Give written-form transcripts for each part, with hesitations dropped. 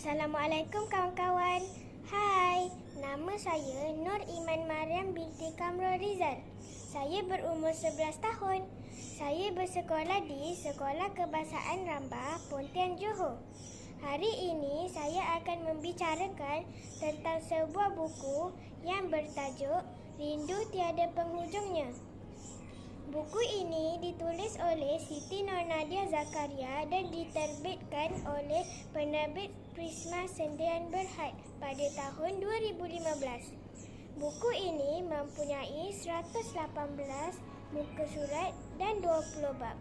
Assalamualaikum kawan-kawan. Hai, nama saya Nur Iman Mariam binti Kamrul Rizal. Saya berumur 11 tahun. Saya bersekolah di Sekolah Kebahasaan Rambah, Pontian, Johor. Hari ini saya akan membicarakan tentang sebuah buku yang bertajuk Rindu Tiada Penghujungnya. Buku ini ditulis oleh Siti Nur Nadia Zakaria dan diterbitkan oleh penerbit Prisma Sendirian Berhad pada tahun 2015. Buku ini mempunyai 118 muka surat dan 20 bab.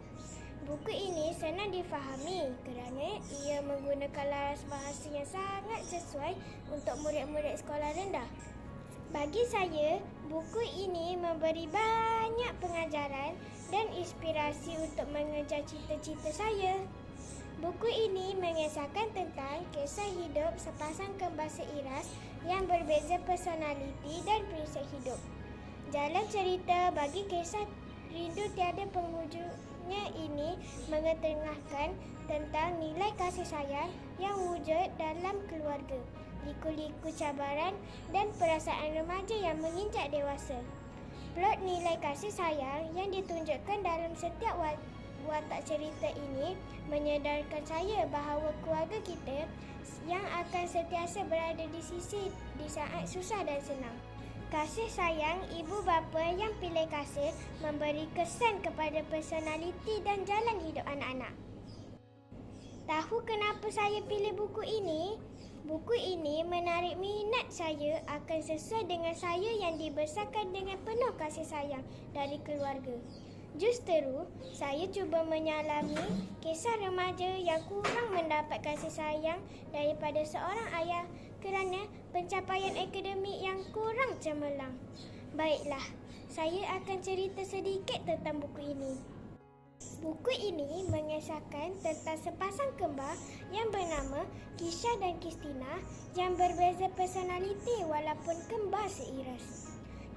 Buku ini senang difahami kerana ia menggunakan laras bahasa yang sangat sesuai untuk murid-murid sekolah rendah. Bagi saya, buku ini memberi banyak pengajaran dan inspirasi untuk mengejar cita-cita saya. Buku ini mengisahkan tentang kisah hidup sepasang kembar seiras yang berbeza personaliti dan prinsip hidup. Jalan cerita bagi kisah Rindu Tiada Penghujungnya ini mengetengahkan tentang nilai kasih sayang yang wujud dalam keluarga, liku-liku cabaran dan perasaan remaja yang menginjak dewasa. Plot nilai kasih sayang yang ditunjukkan dalam setiap watak cerita ini menyedarkan saya bahawa keluarga kita yang akan sentiasa berada di sisi di saat susah dan senang. Kasih sayang ibu bapa yang pilih kasih memberi kesan kepada personaliti dan jalan hidup anak-anak. Tahu kenapa saya pilih buku ini? Buku ini menarik minat saya akan sesuai dengan saya yang dibesarkan dengan penuh kasih sayang dari keluarga. Justeru, saya cuba menyalami kisah remaja yang kurang mendapat kasih sayang daripada seorang ayah kerana pencapaian akademik yang kurang cemerlang. Baiklah, saya akan cerita sedikit tentang buku ini. Buku ini mengisahkan tentang sepasang kembar yang bernama Kisha dan Kristina yang berbeza personaliti walaupun kembar seiras.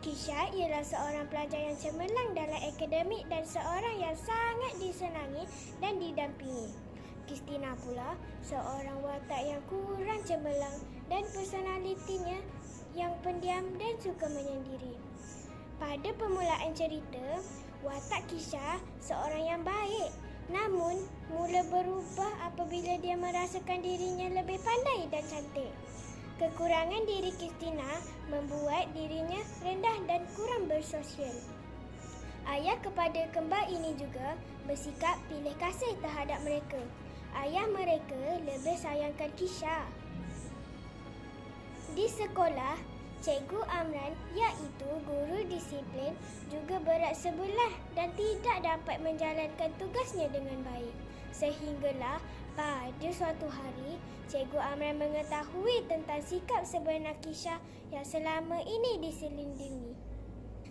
Kisha ialah seorang pelajar yang cemerlang dalam akademik dan seorang yang sangat disenangi dan didampingi. Kristina pula seorang watak yang kurang cemerlang dan personalitinya yang pendiam dan suka menyendiri. Pada permulaan cerita, watak Kisha seorang yang baik, namun mula berubah apabila dia merasakan dirinya lebih pandai dan cantik. Kekurangan diri Kristina membuat dirinya rendah dan kurang bersosial. Ayah kepada kembar ini juga bersikap pilih kasih terhadap mereka. Ayah mereka lebih sayangkan Kisha. Di sekolah, Cikgu Amran iaitu guru disiplin juga berat sebelah dan tidak dapat menjalankan tugasnya dengan baik. Sehinggalah pada suatu hari, Cikgu Amran mengetahui tentang sikap sebenar Kisha yang selama ini diselindungi.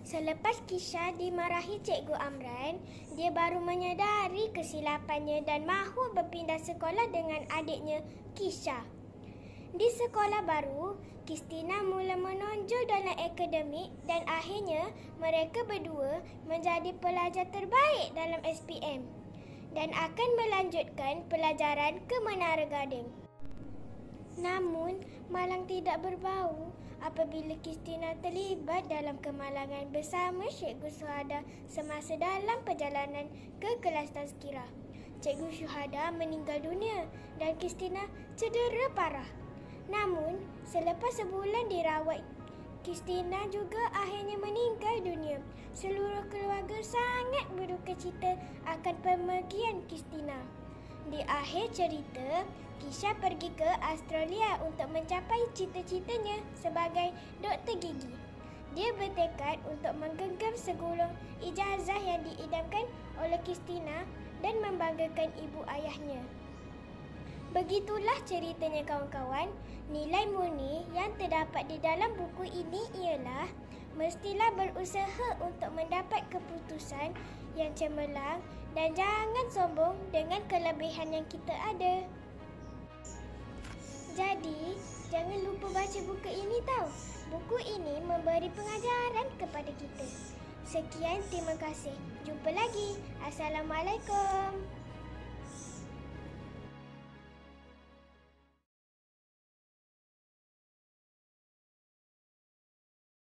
Selepas Kisha dimarahi Cikgu Amran, dia baru menyedari kesilapannya dan mahu berpindah sekolah dengan adiknya Kisha. Di sekolah baru, Kristina mula menonjol dalam akademik dan akhirnya mereka berdua menjadi pelajar terbaik dalam SPM dan akan melanjutkan pelajaran ke Menara Gading. Namun, malang tidak berbau apabila Kristina terlibat dalam kemalangan bersama Cikgu Syuhada semasa dalam perjalanan ke kelas tazkirah. Cikgu Syuhada meninggal dunia dan Kristina cedera parah. Namun, selepas sebulan dirawat, Kristina juga akhirnya meninggal dunia. Seluruh keluarga sangat berduka cita akan pemergian Kristina. Di akhir cerita, Kisha pergi ke Australia untuk mencapai cita-citanya sebagai doktor gigi. Dia bertekad untuk menggenggam segulung ijazah yang diidamkan oleh Kristina dan membanggakan ibu ayahnya. Begitulah ceritanya kawan-kawan. Nilai murni yang terdapat di dalam buku ini ialah mestilah berusaha untuk mendapat keputusan yang cemerlang dan jangan sombong dengan kelebihan yang kita ada. Jadi, jangan lupa baca buku ini tau. Buku ini memberi pengajaran kepada kita. Sekian, terima kasih. Jumpa lagi. Assalamualaikum.